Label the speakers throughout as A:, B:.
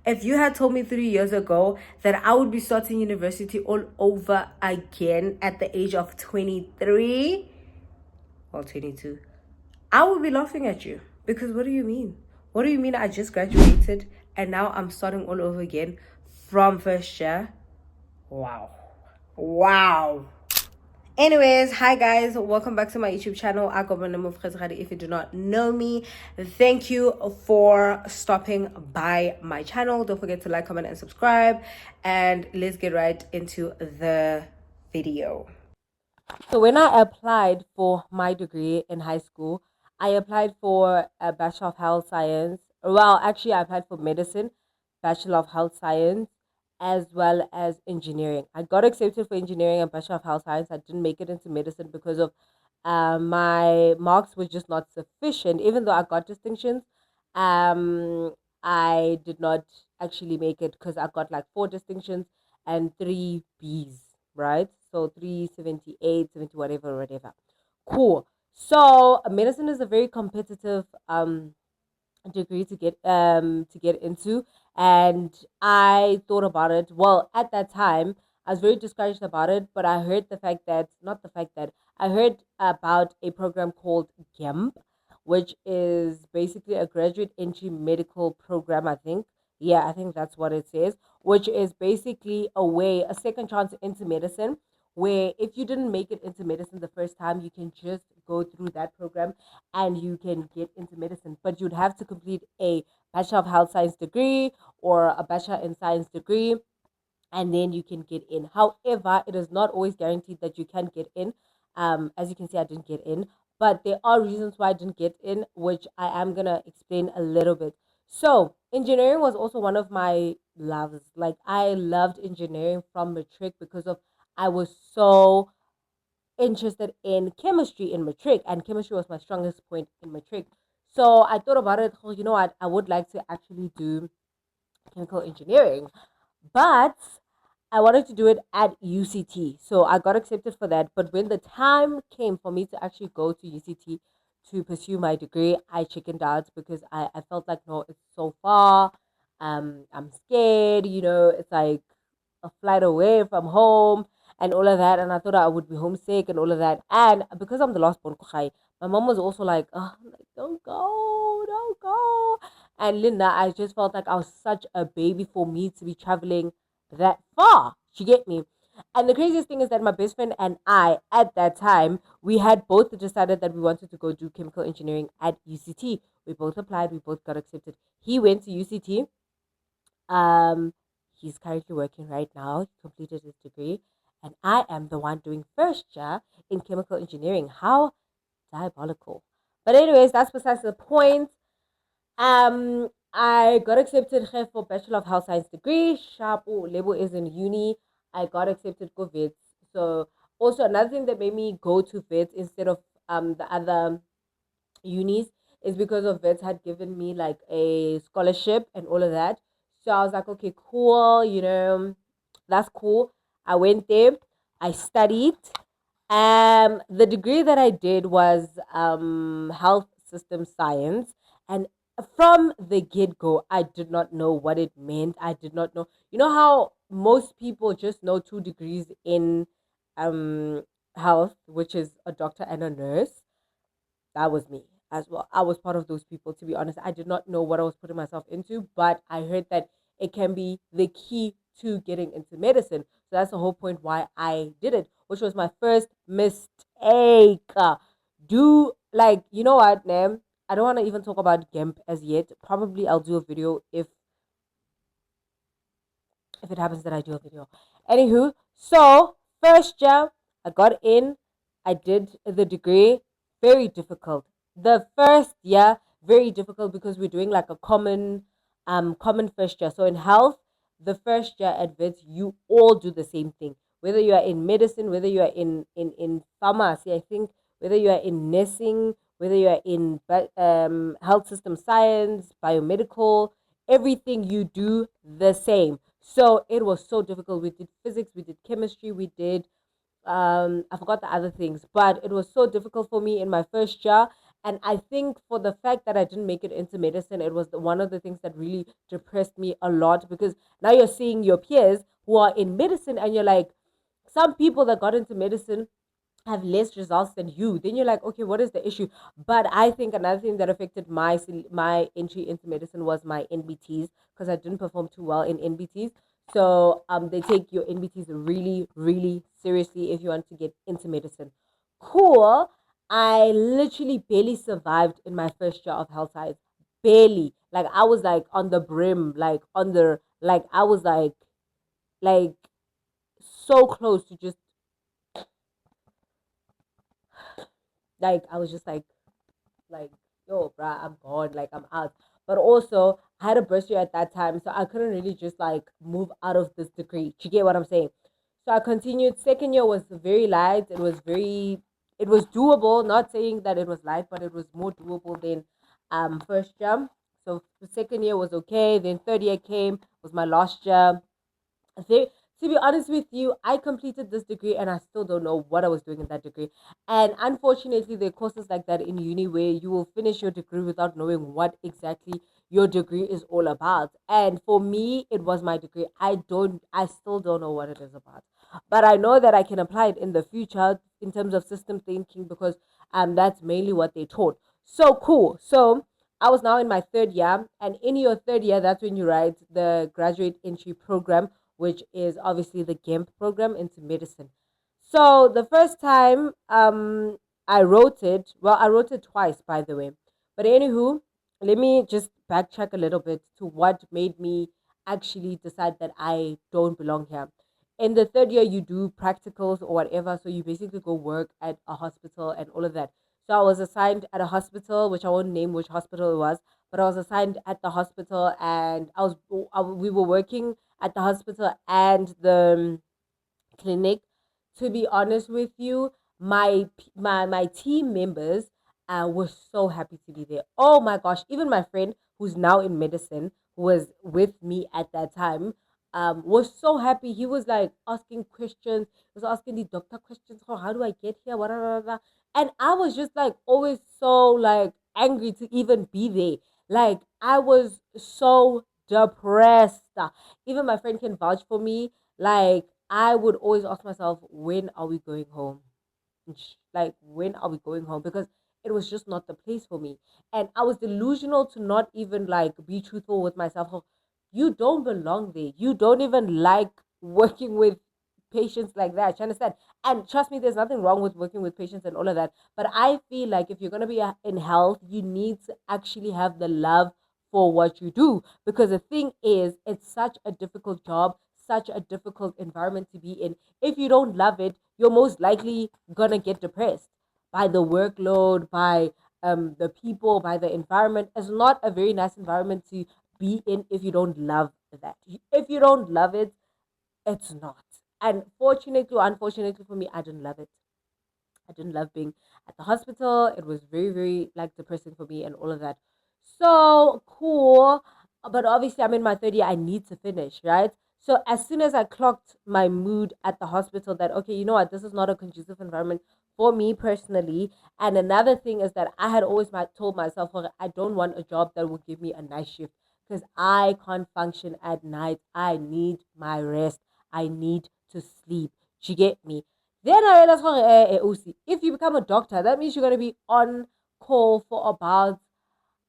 A: If you had told me 3 years ago that I would be starting university all over again at the age of 23 or 22, I would be laughing at you. Because what do you mean? What do you mean I just graduated and now I'm starting all over again from first year? Wow. Wow. Anyways, hi guys, welcome back to my YouTube channel. I go by the name of Kgosikgadi. If you do not know me, thank you for stopping by my channel. Don't forget to like, comment, and subscribe. And let's get right into the video. So when I applied for my degree in high school, I applied for a Bachelor of Health Science. Well, actually, I applied for medicine, Bachelor of Health Science, as well as engineering. I got accepted for engineering and Bachelor of Health Science. I didn't make it into medicine because of my marks were just not sufficient. Even though I got distinctions, I did not actually make it because I got like 4 distinctions and 3 Bs, right? So 378, 70, whatever, whatever. Cool. So medicine is a very competitive degree to get into, and I thought about it. Well, at that time I was very discouraged about it, but I heard the fact that not the fact that I heard about a program called GEMP, which is basically a graduate entry medical program, I think. Yeah, I think that's what it says, which is basically a second chance into medicine, where if you didn't make it into medicine the first time, you can just go through that program and you can get into medicine. But you'd have to complete a Bachelor of Health Science degree or a Bachelor in Science degree, and then you can get in. However, it is not always guaranteed that you can get in. As you can see, I didn't get in, but there are reasons why I didn't get in, which I am gonna explain a little bit. So, engineering was also one of my loves. Like, I loved engineering from matric because of I was so interested in chemistry in matric, and chemistry was my strongest point in matric. So I thought about it. Oh, you know what? I would like to actually do chemical engineering, but I wanted to do it at UCT. So I got accepted for that. But when the time came for me to actually go to UCT to pursue my degree, I chickened out because I felt like, no, it's so far. I'm scared, it's like a flight away from home and all of that. And I thought I would be homesick and all of that. And because I'm the last born, my mom was also like, oh, like, don't go, don't go. And Linda, I just felt like I was such a baby for me to be traveling that far. You get me? And the craziest thing is that my best friend and I, at that time, we had both decided that we wanted to go do chemical engineering at UCT. We both applied, we both got accepted. He went to UCT. Um, he's currently working right now. He completed his degree, and I am the one doing first year in chemical engineering. How diabolical! But anyways, that's besides the point. I got accepted here for Bachelor of Health Science degree. Sharp label is in uni. I got accepted for VETS. So also another thing that made me go to VETS instead of the other unis is because of VETS had given me like a scholarship and all of that. So I was like, okay, cool, that's cool. I went there, I studied. The degree that I did was health system science, and from the get go, I did not know what it meant. I did not know. You know how most people just know 2 degrees in um health, which is a doctor and a nurse. That was me as well. I was part of those people, to be honest. I did not know what I was putting myself into, but I heard that it can be the key to getting into medicine. So that's the whole point why I did it, which was my first mistake. Do like, you know what, Nam? I don't want to even talk about GEMP as yet. Probably I'll do a video if it happens that I do a video. Anywho, so first year I got in, I did the degree, very difficult. The first year, very difficult because we're doing like a common first year. So in health, the first year at VETS, you all do the same thing. Whether you are in medicine, whether you are in pharmacy, I think, whether you are in nursing, whether you are in health system science, biomedical, everything you do the same. So it was so difficult. We did physics, we did chemistry, we did I forgot the other things, but it was so difficult for me in my first year. And I think for the fact that I didn't make it into medicine, it was one of the things that really depressed me a lot, because now you're seeing your peers who are in medicine and you're like, some people that got into medicine have less results than you. Then you're like, okay, what is the issue? But I think another thing that affected my entry into medicine was my NBTs, because I didn't perform too well in NBTs. So they take your NBTs really, really seriously if you want to get into medicine. Cool. I literally barely survived in my first year of health science. Barely. Like I was like on the brim, like on the like I was like so close to just like I was just like, yo, bruh, I'm gone, like I'm out. But also, I had a bursary at that time, so I couldn't really just like move out of this degree. Do you get what I'm saying? So I continued. Second year was very light. It was doable. Not saying that it was light, but it was more doable than first year. So the second year was okay. Then third year came, was my last year. They, to be honest with you, I completed this degree and I still don't know what I was doing in that degree. And unfortunately, there are courses like that in uni where you will finish your degree without knowing what exactly your degree is all about. And for me, it was my degree. I still don't know what it is about. But I know that I can apply it in the future in terms of system thinking, because that's mainly what they taught. So cool. So I was now in my third year, and in your third year, that's when you write the graduate entry program, which is obviously the GEMP program into medicine. So the first time I wrote it, well, I wrote it twice, by the way. But anywho, let me just backtrack a little bit to what made me actually decide that I don't belong here. In the third year, you do practicals or whatever. So you basically go work at a hospital and all of that. So I was assigned at a hospital, which I won't name which hospital it was, but I was assigned at the hospital, and we were working at the hospital and the clinic. To be honest with you, my team members were so happy to be there. Oh my gosh, even my friend who's now in medicine, who was with me at that time, was so happy. He was like asking questions, he was asking the doctor questions. Oh, how do I get here? What, and I was just like always so like angry to even be there. Like I was so depressed. Even my friend can vouch for me. Like I would always ask myself, when are we going home? Like, when are we going home? Because it was just not the place for me. And I was delusional to not even like be truthful with myself. Oh, you don't belong there. You don't even like working with patients like that. You understand? And trust me, there's nothing wrong with working with patients and all of that. But I feel like if you're going to be in health, you need to actually have the love for what you do. Because the thing is, it's such a difficult job, such a difficult environment to be in. If you don't love it, you're most likely gonna get depressed by the workload, by the people, by the environment. It's not a very nice environment to be in if you don't love that. If you don't love it, it's not. And fortunately or unfortunately for me, I didn't love it. I didn't love being at the hospital. It was very, very like depressing for me and all of that. So cool. But obviously, I'm in my third year. I need to finish, right? So as soon as I clocked my mood at the hospital, that okay, you know what, this is not a conducive environment for me personally. And another thing is that I had always told myself, "Okay, I don't want a job that will give me a night shift, because I can't function at night. I need my rest. I need to sleep. Do you get me? Then I realized, OC, if you become a doctor, that means you're going to be on call for about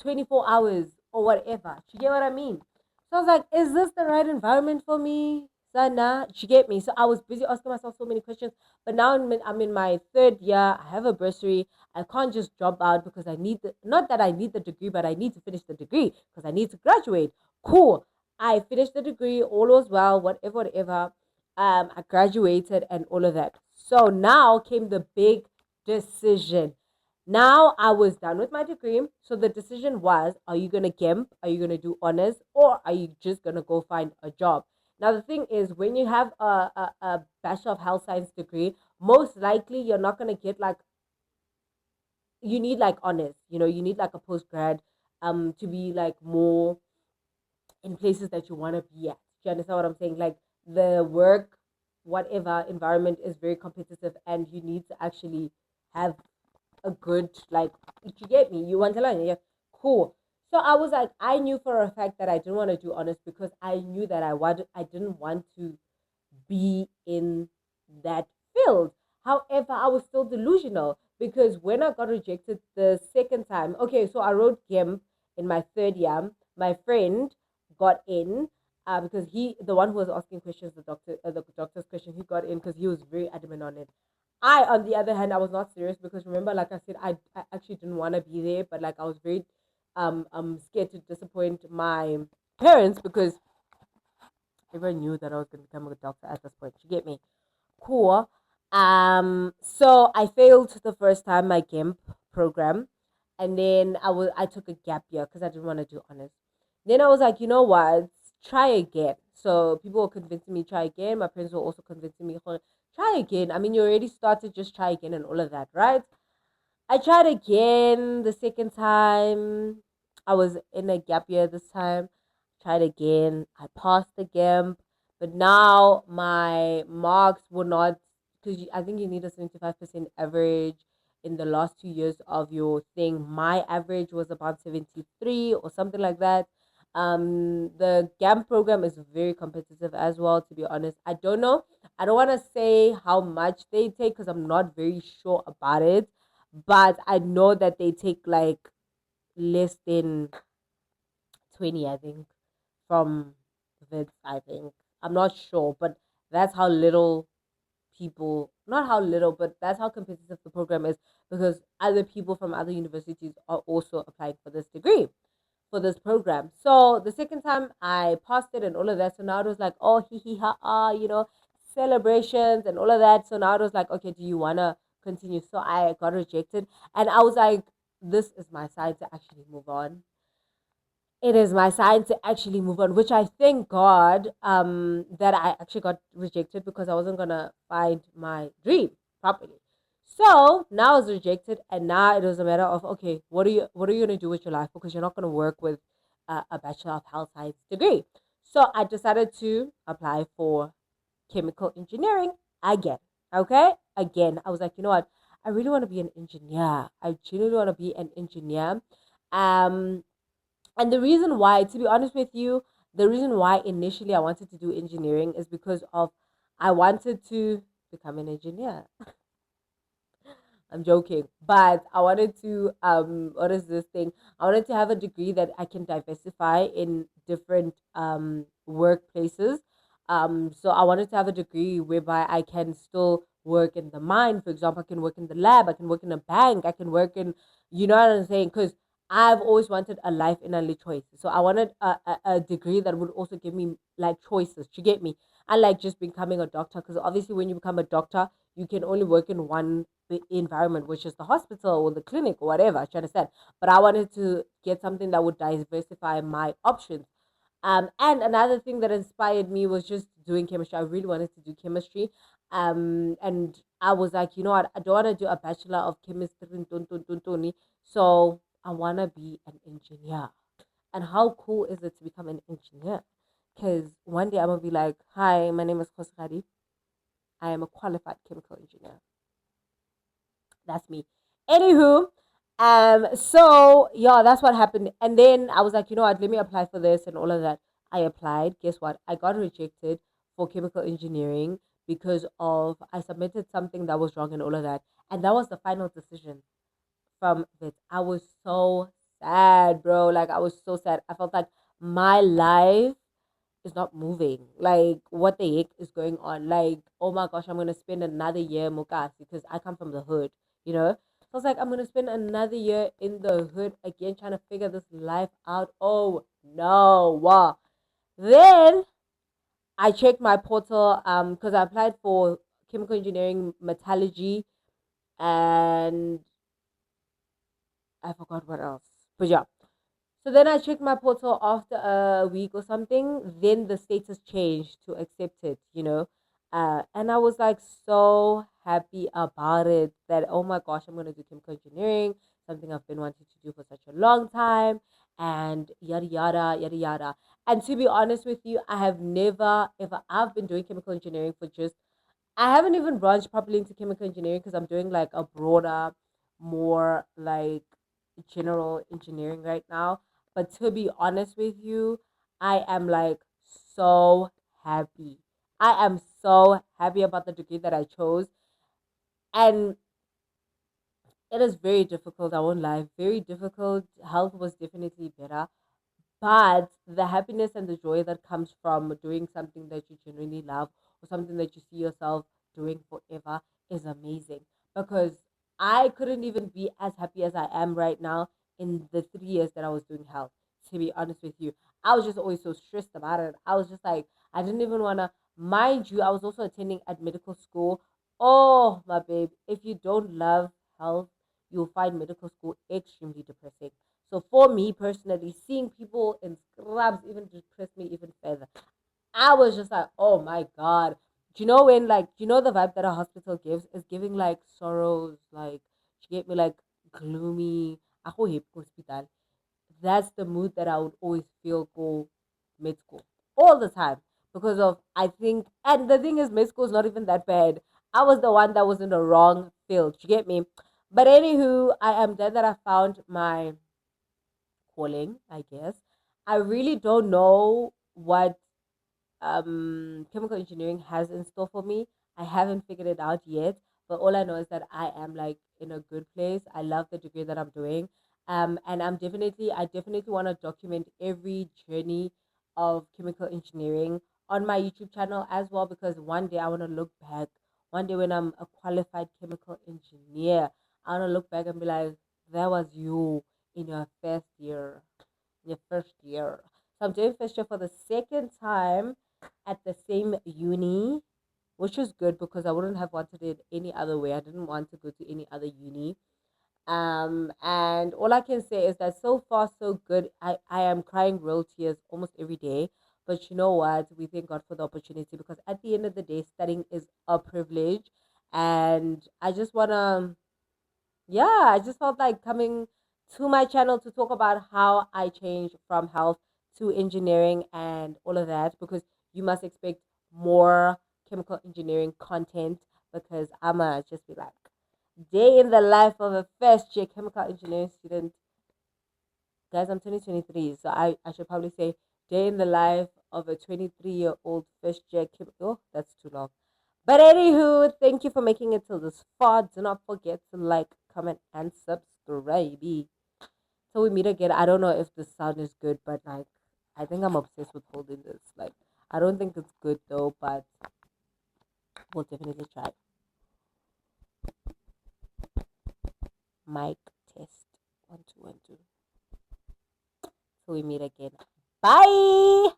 A: 24 hours or whatever. Do you get what I mean? So I was like, is this the right environment for me? Sana, do you get me? So I was busy asking myself so many questions. But now I'm in my third year. I have a bursary. I can't just drop out because I need not that I need the degree, but I need to finish the degree because I need to graduate. Cool. I finished the degree. All was well. Whatever, whatever. I graduated and all of that. So now came the big decision. Now I was done with my degree. So the decision was, are you going to GEMP? Are you going to do honors? Or are you just going to go find a job? Now, the thing is, when you have a Bachelor of Health Science degree, most likely you're not going to get like, you need like honors, you need like a post grad to be like more in places that you want to be at. Do you understand what I'm saying? Like the work, whatever environment is very competitive, and you need to actually have a good, like, you get me? You want to learn? Yeah, cool. So I was like, I knew for a fact that I didn't want to do honors because I knew that I didn't want to be in that field. However, I was still delusional because when I got rejected the second time, okay, so I wrote GIMP in my third year. My friend got in because the one who was asking questions, the doctor's question, he got in because he was very adamant on it. I, on the other hand, I was not serious because remember, like I said, I actually didn't want to be there, but like I was very scared to disappoint my parents because everyone knew that I was going to become a doctor at this point. You get me? Cool. So I failed the first time my GIMP program, and then I took a gap year because I didn't want to do honors. Then I was like, you know what? Try again. So people were convincing me try again. My parents were also convincing me try again. I mean, you already started, just try again and all of that, right? I tried again the second time. I was in a gap year this time. Tried again. I passed the GAMP, but now my marks were not because I think you need a 75% average in the last 2 years of your thing. My average was about 73 or something like that. The GAMP program is very competitive as well, to be honest. I don't know. I don't want to say how much they take because I'm not very sure about it, but I know that they take like less than 20, I think, from Vids, I think. I'm not sure, but that's how little people, not how little, but that's how competitive the program is because other people from other universities are also applying for this degree, for this program. So the second time I passed it and all of that. So now it was like, oh, hee hee ha ah, celebrations and all of that. So now it was like, okay, do you want to continue? So I got rejected. And I was like, this is my sign to actually move on. It is my sign to actually move on, which I thank God that I actually got rejected because I wasn't gonna find my dream properly. So now I was rejected, and now it was a matter of okay, what are you gonna do with your life because you're not gonna work with a bachelor of health science degree. So I decided to apply for chemical engineering again. Okay, again, I was like, you know what? I really want to be an engineer. I genuinely want to be an engineer. Um, and the reason why, to be honest with you, the reason why initially I wanted to do engineering is because of I wanted to become an engineer. I'm joking, but I wanted to what is this thing? I wanted to have a degree that I can diversify in different workplaces. So I wanted to have a degree whereby I can still work in the mine, for example. I can work in the lab, I can work in a bank, I can work in, you know what I'm saying? Because I've always wanted a life in a choices. So I wanted a degree that would also give me like choices. You get me? I like just becoming a doctor because obviously when you become a doctor, you can only work in one environment, which is the hospital or the clinic or whatever. You understand? But I wanted to get something that would diversify my options. And another thing that inspired me was just doing chemistry. I really wanted to do chemistry. And I was like, you know what? I don't want to do a bachelor of chemistry. So I want to be an engineer. And how cool is it to become an engineer? Because one day I'm going to be like, hi, my name is Kgosikgadi. I am a qualified chemical engineer. That's me. Anywho, so yeah, that's what happened. And then I was like, you know what, let me apply for this and all of that. I applied. Guess what? I got rejected for chemical engineering because of I submitted something that was wrong and all of that. And that was the final decision from it. I was so sad, bro. Like I was so sad. I felt like my life is not moving. Like, what the heck is going on? Like, oh my gosh, I'm gonna spend another year mukasi because I come from the hood, you know. So I was like, I'm gonna spend another year in the hood again, trying to figure this life out. Oh no! Wow. Then I checked my portal because I applied for chemical engineering metallurgy and I forgot what else. But yeah, so then I checked my portal after a week or something. Then the status changed to accepted. And I was like so happy about it that, oh my gosh, I'm going to do chemical engineering, something I've been wanting to do for such a long time, and yada, yada, yada, yada. And to be honest with you, I have never, ever, I've been doing chemical engineering for just, I haven't even branched properly into chemical engineering because I'm doing like a broader more like general engineering right now. But to be honest with you, I am like so happy. I am so happy about the degree that I chose. And it is very difficult, I won't lie, very difficult. Health was definitely better. But the happiness and the joy that comes from doing something that you genuinely love or something that you see yourself doing forever is amazing. Because I couldn't even be as happy as I am right now in the 3 years that I was doing health, to be honest with you. I was just always so stressed about it. I was just like, I didn't even want to, mind you, I was also attending at medical school. Oh, my babe, if you don't love health, you'll find medical school extremely depressing. So for me personally, seeing people in scrubs even depressed me even further. I was just like, oh my god. Do you know when like do you know the vibe that a hospital gives is giving like sorrows, like she gave me like gloomy. Ako hip hospital. That's the mood that I would always feel go mid school all the time because of I think and the thing is mid school is not even that bad. I was the one that was in the wrong field. You get me? But anywho, I am glad that I found my calling, I guess. I really don't know what chemical engineering has in store for me. I haven't figured it out yet, but all I know is that I am like in a good place. I love the degree that I'm doing. And I definitely want to document every journey of chemical engineering on my YouTube channel as well because one day I want to look back. One day when I'm a qualified chemical engineer, I want to look back and be like, that was you in your first year. Your first year. So I'm doing first year for the second time at the same uni, which is good because I wouldn't have wanted it any other way. I didn't want to go to any other uni. And all I can say is that so far so good. I am crying real tears almost every day. But you know what? We thank God for the opportunity because at the end of the day, studying is a privilege. And I just wanna yeah, I just felt like coming to my channel to talk about how I changed from health to engineering and all of that because you must expect more chemical engineering content because I'ma just be like, day in the life of a first year chemical engineering student. Guys, I'm 2023, so I should probably say day in the life of a 23-year-old first year chemical. Oh, that's too long. But anywho, thank you for making it till this far. Do not forget to like, comment, and subscribe. So we meet again. I don't know if the sound is good, but like I think I'm obsessed with holding this. Like I don't think it's good though, but we'll definitely try. Mic test. 1 2 1 2. So we meet again. Bye.